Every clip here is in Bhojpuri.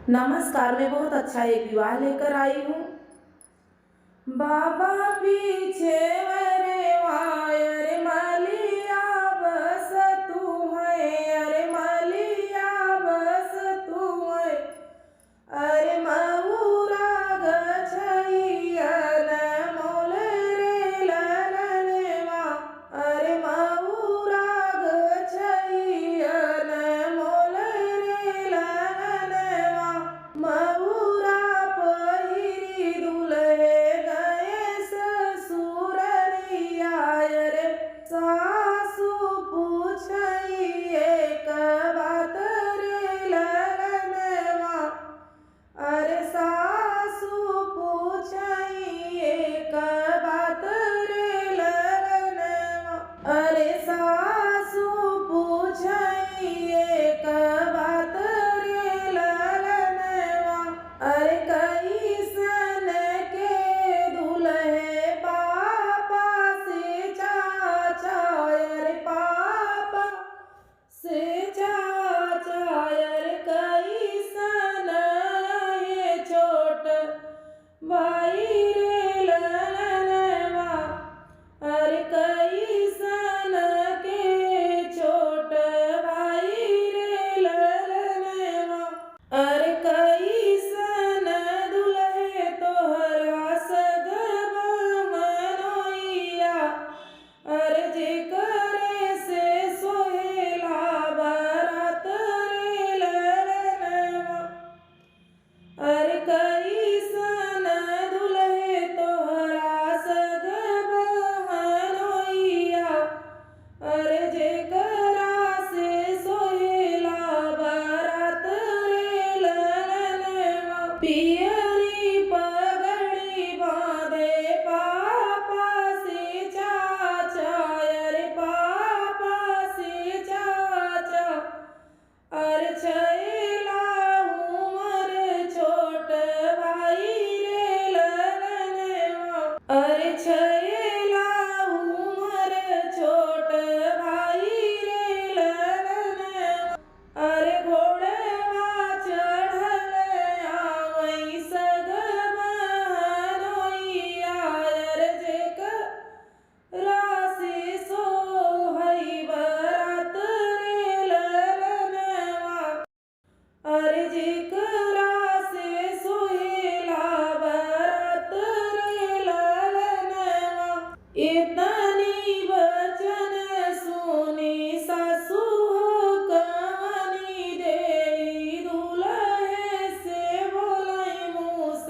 नमस्कार, मैं बहुत अच्छा एक विवाह लेकर आई हूँ। बाबा पीछे मेरे वायर मलिया बस तू है, अरे मलिया बस तू है, अरे मऊरा गछैया न मोले रे ललनवा, अरे मऊरा गछैया न मोले रे ललनवा, मऊरा पहिरी दुल्हे गए ससुररिया, अरे सासु पूछिए बात रे ललनवा, अरे सासु पूछिए बात रे ललनवा, अरे सासु पूछिए बात रे ललनवा, अरे कैसन के दुल्हे पापा से चाचा, अरे पापा से चाचा, अरे कैसन ये छोट भाई रे ललनवा, अरे कैसन के छोट भाई रे ललनवा, अरे कैसन दुल्हे तोहरा सगवा मनोइया, अरे जेकरे से सोहेला बारात रे ललनवा, अरे कैसन दुल्हे तोहरा सगवा मनोइया, अरे जेकरा से सोहेला बारात रे ललनवा, पियरी पगड़ी बांधे पापा से चाचा, अरे पापा से चाचा, अरे छैला उमर छोट भाई रे ललनवा, अरे छैला उमर छोट भाई रे ललनवा, अरे घोड़वा चढ़ल आवै सगवा मनोइया, अरे जेकरा से सोहै बारात रे ललनवा, अरे जेकरा से सोहेला बारात रे ललनवा, इतनी वचन सुनी सासु हो कवनी देई दुल्हे से बोलै मूस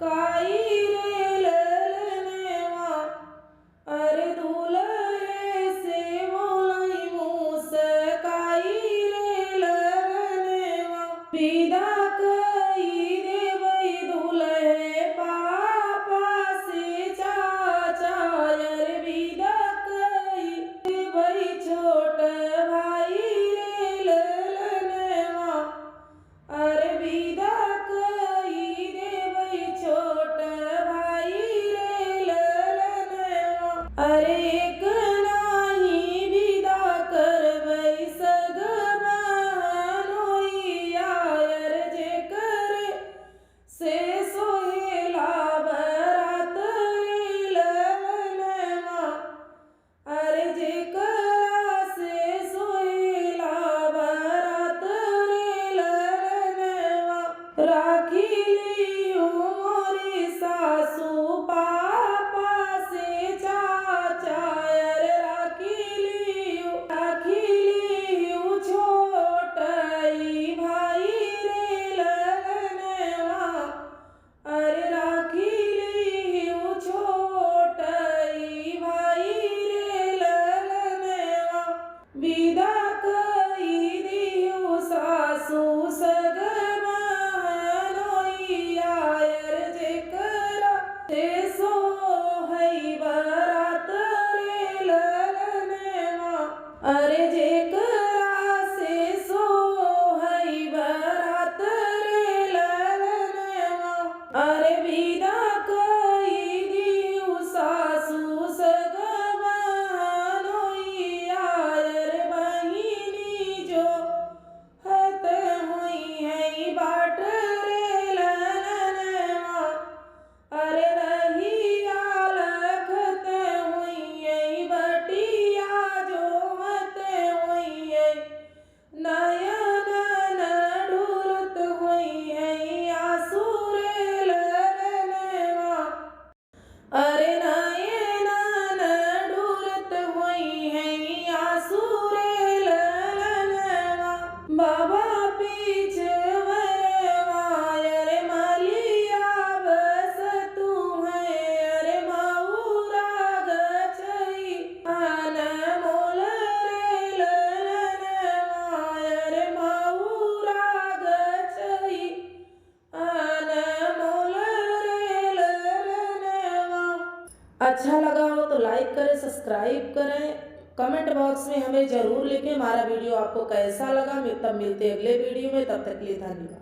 काई रे ललनवा, अरे दुल्हे से बोलै मूस काई रे ललनवा, विदा कई देबै दुल्हे पापा से चाचा, अरे विदा कई देबै छोट भाई रे ललनवा, अरे विदा कई देबै छोट भाई रे ललनवा, अरे एक नाही विदा करबै सगवा मनोइया, अरे जेकरे से सोहेला बारात रे ललनवा, अरे जेकरा से सोहेला बारात रे ललनवा, राखी लियो मोरी सासु पापा से चाचा, अरे राखी लियो छोटई भाई रे ललनवा, अरे राखी लियो छोटई भाई रे ललनवा, विदा कई दियो सासु सगवा मनोइया। बीच वरवा, अरे मलिया बस तू है, अरे मऊरा गछई अनमोल रे ललनवा, अरे मऊरा गछई अनमोल रे ललनवा। अच्छा लगा हो तो लाइक करें, सब्सक्राइब करें, कमेंट बॉक्स में हमें ज़रूर लिखें हमारा वीडियो आपको कैसा लगा। तब मिलते हैं अगले वीडियो में, तब तक के लिए धन्यवाद।